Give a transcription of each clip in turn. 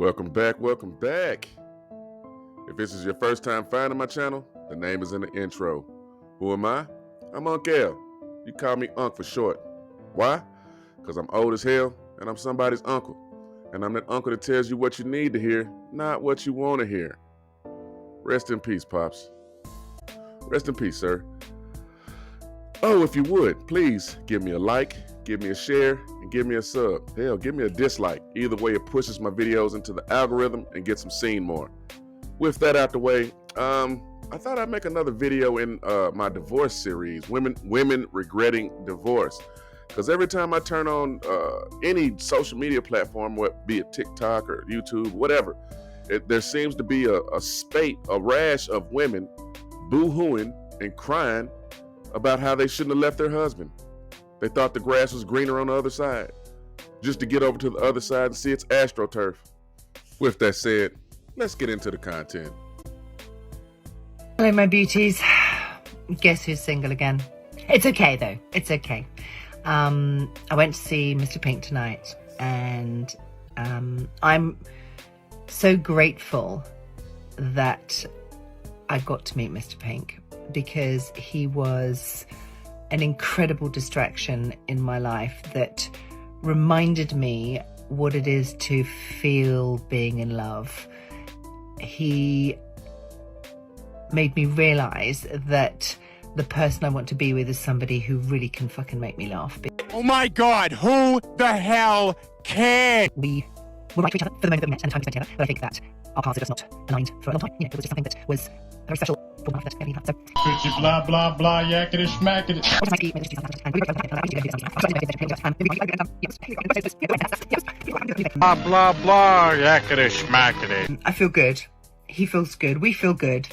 Welcome back, welcome back. If this is your first time finding my channel, the name is in the intro. Who am I? I'm Unc L. You call me Unc for short. Why? Because I'm old as hell and I'm somebody's uncle. And I'm that uncle that tells you what you need to hear, not what you want to hear. Rest in peace, Pops. Rest in peace, sir. Oh, if you would, please give me a like, give me a share, and give me a sub. Hell, give me a dislike. Either way, it pushes my videos into the algorithm and gets them seen more. With that out the way, I thought I'd make another video in my divorce series, Women Regretting Divorce. Because every time I turn on any social media platform, be it TikTok or YouTube, whatever, there seems to be a rash of women boo-hooing and crying about how they shouldn't have left their husband. They thought the grass was greener on the other side, just to get over to the other side and see its AstroTurf. With that said, let's get into the content. Hello, my beauties. Guess who's single again? It's okay, though. It's okay. I went to see Mr. Pink tonight, and I'm so grateful that I got to meet Mr. Pink, because he was an incredible distraction in my life that reminded me what it is to feel being in love. He made me realize that the person I want to be with is somebody who really can fucking make me laugh. Oh my God, who the hell can? We were right for each other for the moment that we met and the time we spent together, but I think that our paths had just not aligned for a long time. You know, it was just something that was very special for my life that we had. So, Pretty blah blah blah yakety schmackety. Blah blah blah yakety schmackety. I feel good. He feels good. We feel good.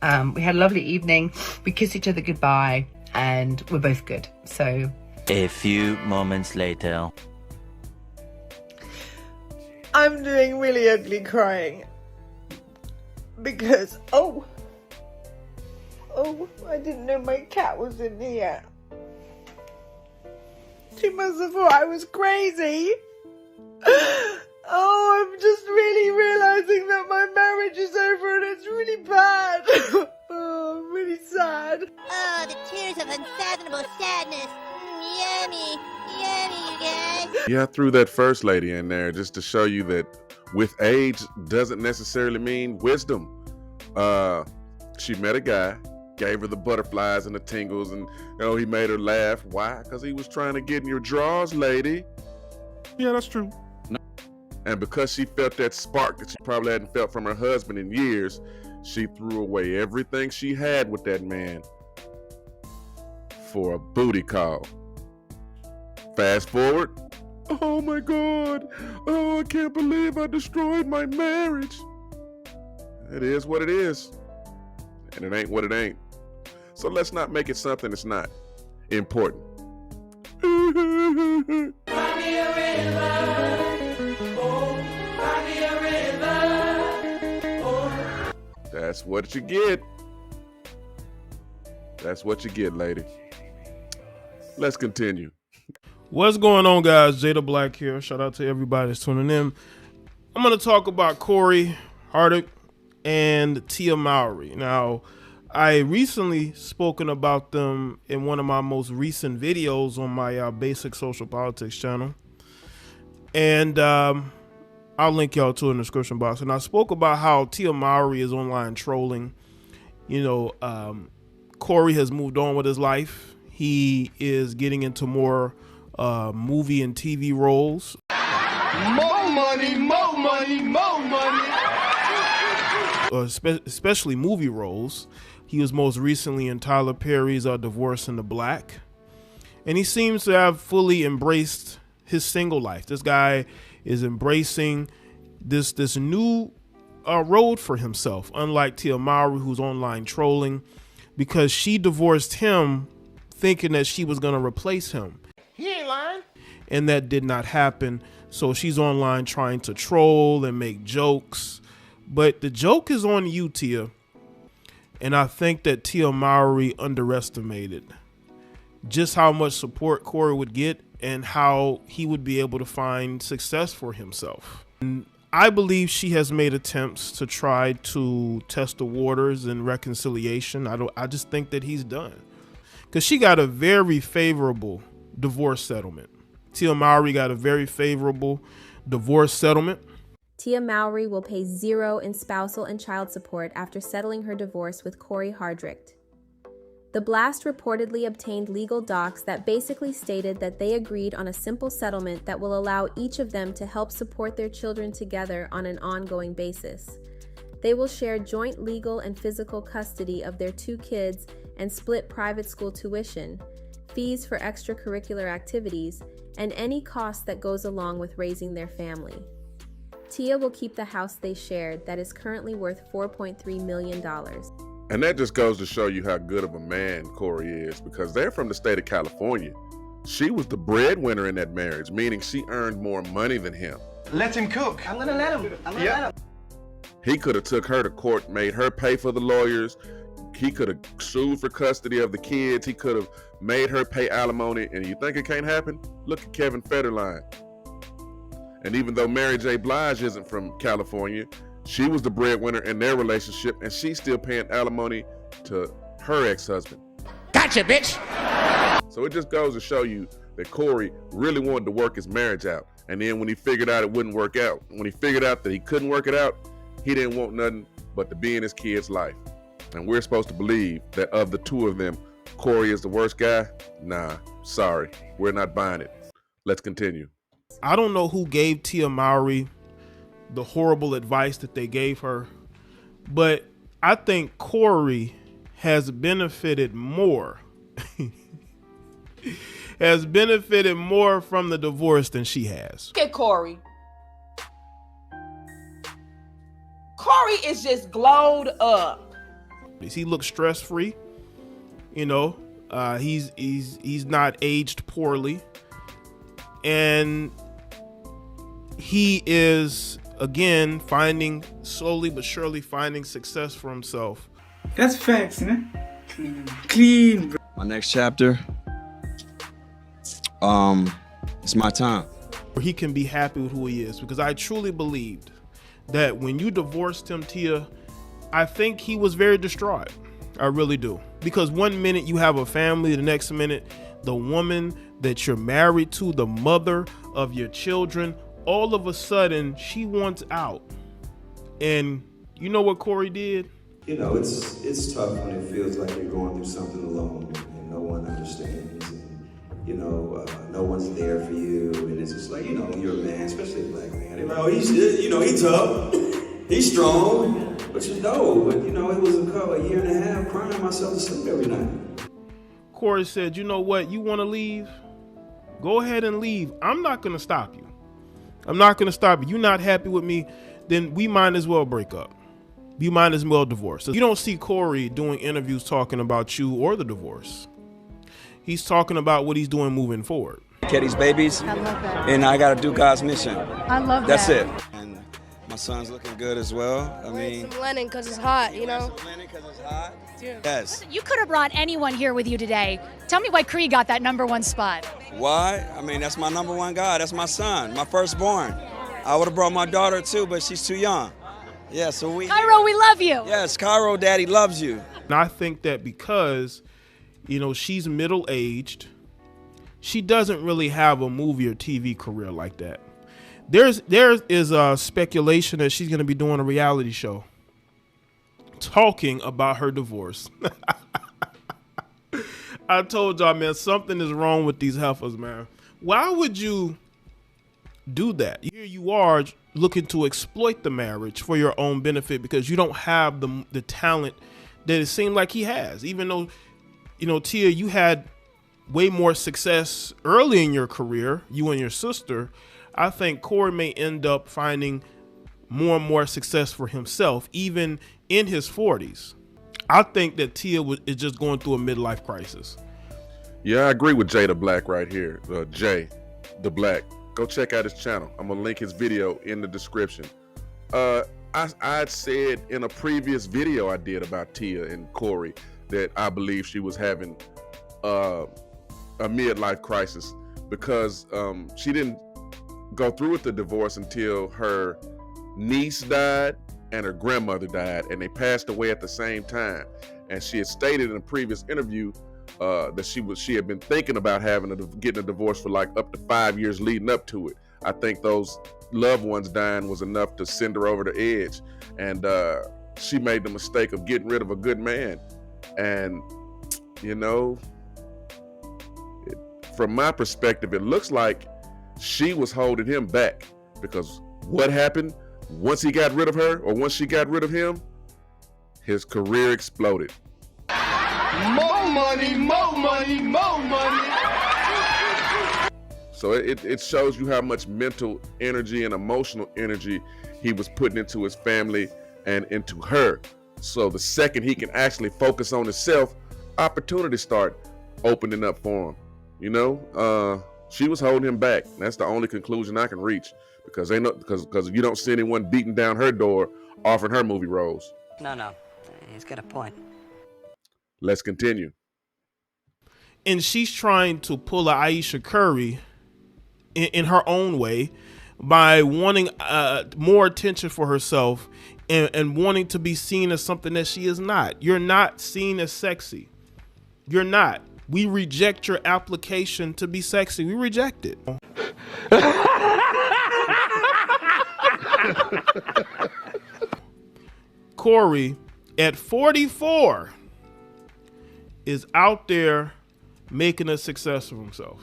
We had a lovely evening. We kissed each other goodbye, and we're both good. So, a few moments later. I'm doing really ugly crying because I didn't know my cat was in here. She must have thought I was crazy. Oh, I'm just really realizing that my marriage is over and it's really bad. Oh, I'm really sad. Oh, the tears of unfathomable sadness. Yummy, yummy, you guys. Yeah, I threw that first lady in there just to show you that with age doesn't necessarily mean wisdom. She met a guy, gave her the butterflies and the tingles, and he made her laugh. Why? Because he was trying to get in your drawers, lady. Yeah, that's true. And because she felt that spark that she probably hadn't felt from her husband in years, she threw away everything she had with that man for a booty call. Fast forward. Oh my God. Oh, I can't believe I destroyed my marriage. It is what it is. And it ain't what it ain't. So let's not make it something that's not important. That's what you get. That's what you get, lady. Let's continue. What's going on, guys? Jada Black here. Shout out to everybody that's tuning in. I'm going to talk about Cory, Hardrict, and Tia Mowry. Now, I recently spoken about them in one of my most recent videos on my Basic Social Politics channel. And I'll link y'all to it in the description box. And I spoke about how Tia Mowry is online trolling. Cory has moved on with his life. He is getting into more movie and TV roles. More money, more money, more money. Especially movie roles. He was most recently in Tyler Perry's Divorce in the Black. And he seems to have fully embraced his single life. This guy is embracing this new road for himself, unlike Tia Mowry, who's online trolling because she divorced him thinking that she was going to replace him. He ain't lying. And that did not happen. So she's online trying to troll and make jokes. But the joke is on you, Tia. And I think that Tia Mowry underestimated just how much support Cory would get and how he would be able to find success for himself. And I believe she has made attempts to try to test the waters in reconciliation. I just think that he's done, because she got a very favorable divorce settlement. Tia Mowry got a very favorable divorce settlement. Tia Mowry will pay 0 in spousal and child support after settling her divorce with Cory Hardrict. The Blast reportedly obtained legal docs that basically stated that they agreed on a simple settlement that will allow each of them to help support their children together on an ongoing basis. They will share joint legal and physical custody of their 2 kids and split private school tuition, fees for extracurricular activities, and any cost that goes along with raising their family. Tia will keep the house they shared that is currently worth $4.3 million. And that just goes to show you how good of a man Cory is, because they're from the state of California. She was the breadwinner in that marriage, meaning she earned more money than him. Let him cook. I'm gonna let him. Let him. He could have took her to court, made her pay for the lawyers. He could have sued for custody of the kids. He could have made her pay alimony. And you think it can't happen? Look at Kevin Federline. And even though Mary J. Blige isn't from California, she was the breadwinner in their relationship, and she's still paying alimony to her ex-husband. Gotcha, bitch. So it just goes to show you that Cory really wanted to work his marriage out. And then when he figured out it wouldn't work out, when he figured out that he couldn't work it out, he didn't want nothing but to be in his kid's life. And we're supposed to believe that of the 2 of them, Cory is the worst guy? Nah, sorry. We're not buying it. Let's continue. I don't know who gave Tia Mowry the horrible advice that they gave her, but I think Cory has benefited more from the divorce than she has. Look at Cory. Cory is just glowed up. He looks stress-free. You know, he's not aged poorly, and he is, again, slowly but surely finding success for himself. That's facts, man. Clean, bro. My next chapter, it's my time. Where he can be happy with who he is, because I truly believed that when you divorced him, Tia, I think he was very distraught. I really do. Because one minute you have a family, the next minute, the woman that you're married to, the mother of your children, all of a sudden she wants out. And you know what Cory did? You know, it's tough when it feels like you're going through something alone and no one understands, and you know, no one's there for you, and it's just like, you know, you're a man, especially a black man. They're like, oh, he's tough, he's strong, but you know, it was a year and a half crying myself to sleep every night. Cory said, you know what, you want to leave? Go ahead and leave. I'm not going to stop you. I'm not going to stop you. You're not happy with me, then we might as well break up. You might as well divorce. So you don't see Cory doing interviews talking about you or the divorce. He's talking about what he's doing moving forward. Kitty's babies, I love that. and I got to do God's mission. I love That's that. it. And my son's looking good as well. I mean, Some linen because it's hot, you know? some linen 'cause it's hot. Yeah. Yes. You could have brought anyone here with you today. Tell me why Cory got that #1 spot. Why? I mean, that's my #1 guy. That's my son, my firstborn. I would have brought my daughter too, but she's too young. Yeah, so Cairo, we love you. Yes, Cairo, daddy loves you. And I think that because, you know, she's middle-aged, she doesn't really have a movie or TV career like that. There is a speculation that she's going to be doing a reality show talking about her divorce. I told y'all, man, something is wrong with these heifers, man. Why would you do that? Here you are looking to exploit the marriage for your own benefit because you don't have the talent that it seemed like he has. Even though, you know, Tia, you had way more success early in your career, you and your sister, I think Cory may end up finding more and more success for himself, even in his 40s. I think that Tia is just going through a midlife crisis. Yeah, I agree with Jay the Black right here. Jay the Black. Go check out his channel. I'm going to link his video in the description. I said in a previous video I did about Tia and Cory that I believe she was having a midlife crisis because she didn't go through with the divorce until her niece died and her grandmother died, and they passed away at the same time. And she had stated in a previous interview that she had been thinking about getting a divorce for like up to 5 years leading up to it. I think those loved ones dying was enough to send her over the edge, and she made the mistake of getting rid of a good man. And you know, from my perspective, it looks like she was holding him back, because what happened once he got rid of her, or once she got rid of him, his career exploded. More money, more money, more money. So it shows you how much mental energy and emotional energy he was putting into his family and into her. So the second he can actually focus on himself, opportunities start opening up for him. You know, she was holding him back. That's the only conclusion I can reach, because you don't see anyone beating down her door offering her movie roles. No, he's got a point. Let's continue. And she's trying to pull a Aisha Curry in her own way by wanting more attention for herself and wanting to be seen as something that she is not. You're not seen as sexy. You're not. We reject your application to be sexy. We reject it. Cory, at 44, is out there making a success of himself,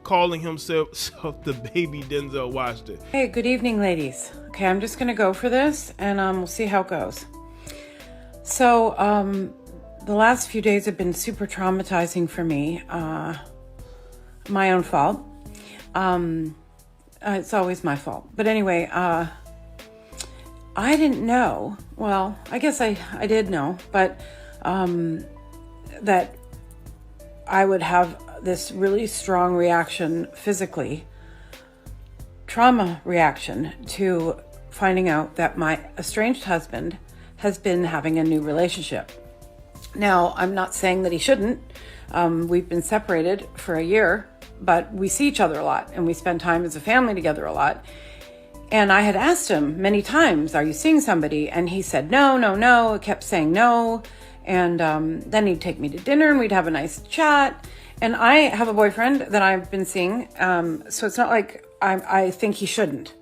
calling himself the baby Denzel Washington. Hey, good evening, ladies. Okay, I'm just going to go for this, and we'll see how it goes. So, the last few days have been super traumatizing for me. My own fault. It's always my fault. But anyway, I didn't know. Well, I guess I did know, but that I would have this really strong reaction physically, trauma reaction, to finding out that my estranged husband has been having a new relationship. Now, I'm not saying that he shouldn't. We've been separated for a year, but we see each other a lot, and we spend time as a family together a lot. And I had asked him many times, are you seeing somebody? And he said, no. I kept saying no. And then he'd take me to dinner, and we'd have a nice chat. And I have a boyfriend that I've been seeing, so it's not like I think he shouldn't.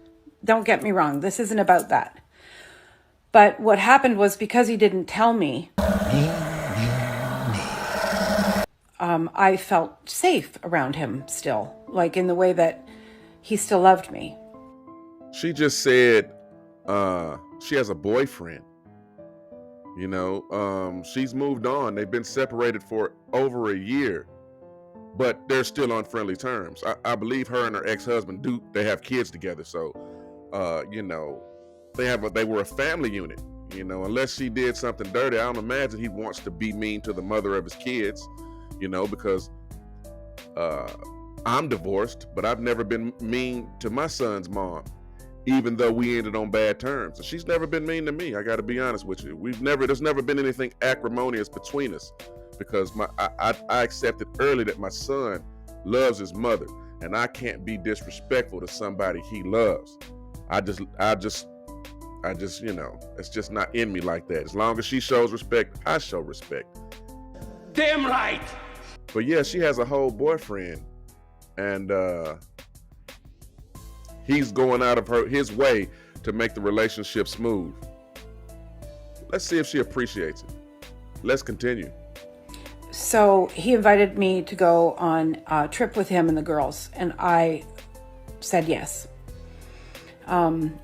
Don't get me wrong. This isn't about that. But what happened was, because he didn't tell me, I felt safe around him still, like in the way that he still loved me. She just said she has a boyfriend. You know, she's moved on. They've been separated for over a year, but they're still on friendly terms. I believe her and her ex-husband they have kids together. So, you know, they were a family unit. You know, unless she did something dirty, I don't imagine he wants to be mean to the mother of his kids. You know, because I'm divorced, but I've never been mean to my son's mom, even though we ended on bad terms. And she's never been mean to me. I got to be honest with you. There's never been anything acrimonious between us, because I accepted early that my son loves his mother, and I can't be disrespectful to somebody he loves. I just, you know, it's just not in me like that. As long as she shows respect, I show respect. Damn right. But yeah, she has a whole boyfriend, and he's going out of his way to make the relationship smooth. Let's see if she appreciates it. Let's continue. So he invited me to go on a trip with him and the girls, and I said yes.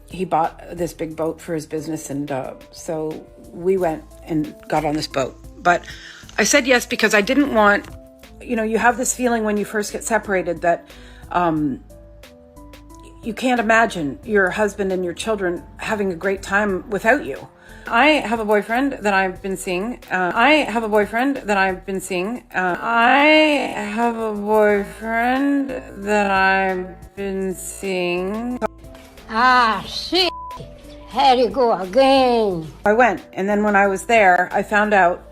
He bought this big boat for his business, and so we went and got on this boat. But I said yes because I didn't want, you know, you have this feeling when you first get separated that you can't imagine your husband and your children having a great time without you. I have a boyfriend that I've been seeing. Ah, shit. Here you go again. I went, and then when I was there, I found out,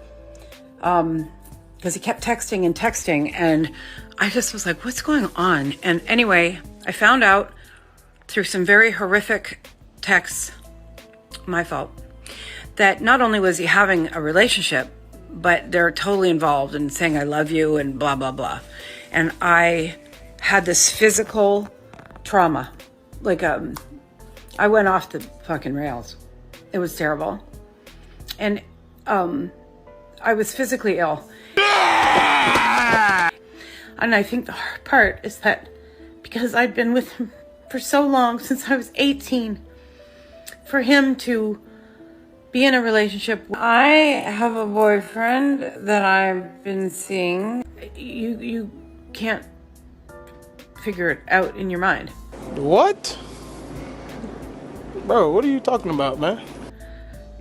because he kept texting, and I just was like, what's going on? And anyway, I found out through some very horrific texts my fault. That not only was he having a relationship, but they're totally involved in saying I love you and blah, blah, blah. And I had this physical trauma. Like, I went off the fucking rails. It was terrible. And I was physically ill. And I think the hard part is that because I'd been with him for so long, since I was 18, for him to be in a relationship. I have a boyfriend that I've been seeing. You can't figure it out in your mind. What? Bro, what are you talking about, man?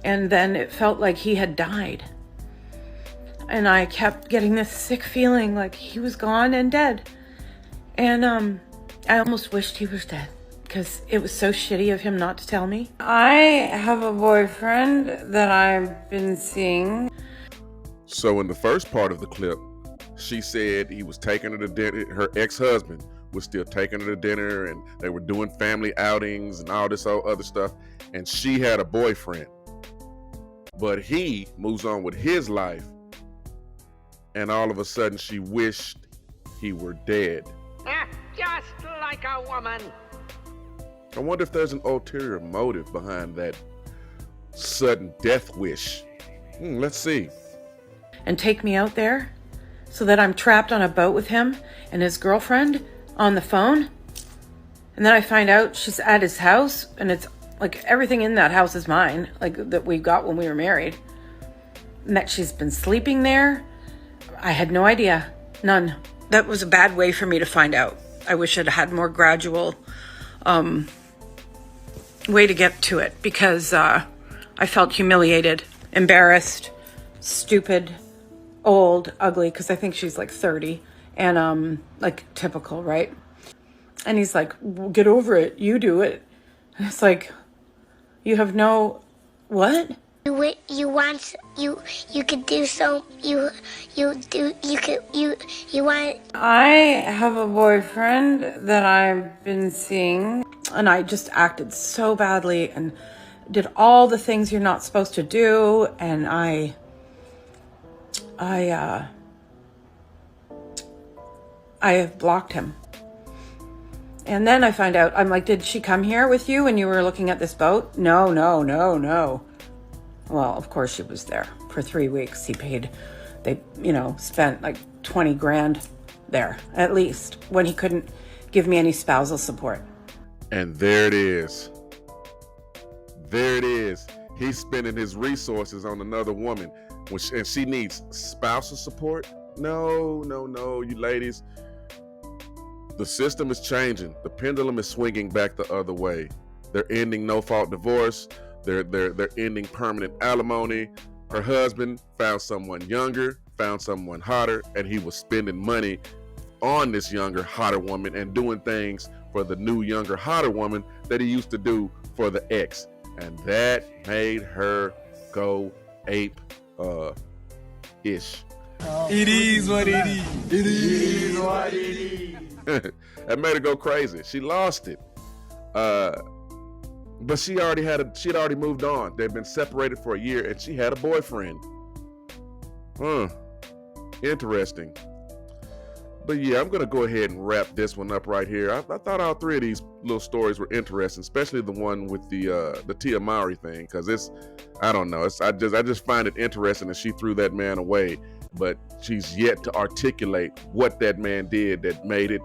And then it felt like he had died. And I kept getting this sick feeling like he was gone and dead. And I almost wished he was dead because it was so shitty of him not to tell me. I have a boyfriend that I've been seeing. So in the first part of the clip, she said he was taking her to dinner. Her ex-husband was still taking her to dinner, and they were doing family outings and all this other stuff. And she had a boyfriend. But he moves on with his life. And all of a sudden, she wished he were dead. Just like a woman. I wonder if there's an ulterior motive behind that sudden death wish. Let's see. And take me out there so that I'm trapped on a boat with him and his girlfriend on the phone. And then I find out she's at his house, and it's like everything in that house is mine, like that we got when we were married. And that she's been sleeping there. I had no idea. None. That was a bad way for me to find out. I wish I'd had more gradual way to get to it, because I felt humiliated, embarrassed, stupid, old, ugly, because I think she's like 30, and like typical, right? And he's like, well, get over it. You do it. And it's like, you have no, what? You want, you could do so, you want. I have a boyfriend that I've been seeing, and I just acted so badly and did all the things you're not supposed to do, and I have blocked him. And then I find out, I'm like, did she come here with you when you were looking at this boat? No. Well, of course she was there for 3 weeks. He paid, they, spent like 20 grand there, at least, when he couldn't give me any spousal support. And there it is. There it is. He's spending his resources on another woman, and she needs spousal support? No, you ladies. The system is changing. The pendulum is swinging back the other way. They're ending no-fault divorce. They're ending permanent alimony. Her husband found someone younger, found someone hotter, and he was spending money on this younger, hotter woman and doing things for the new, younger, hotter woman that he used to do for the ex. And that made her go ape ish. It is what it is. It is what it is. That made her go crazy. She lost it. But she'd already moved on. They'd been separated for a year, and she had a boyfriend. Interesting. But yeah, I'm gonna go ahead and wrap this one up right here. I thought all three of these little stories were interesting, especially the one with the Tia Mowry thing, because I don't know. I just find it interesting that she threw that man away, but she's yet to articulate what that man did that made it.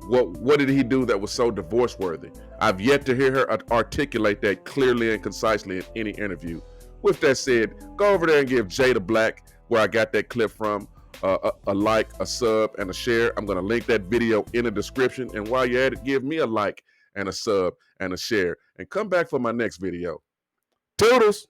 What did he do that was so divorce worthy? I've yet to hear her articulate that clearly and concisely in any interview. With that said, go over there and give Jada Black, where I got that clip from, a like, a sub, and a share. I'm going to link that video in the description. And while you're at it, give me a like and a sub and a share. And come back for my next video. Toodles!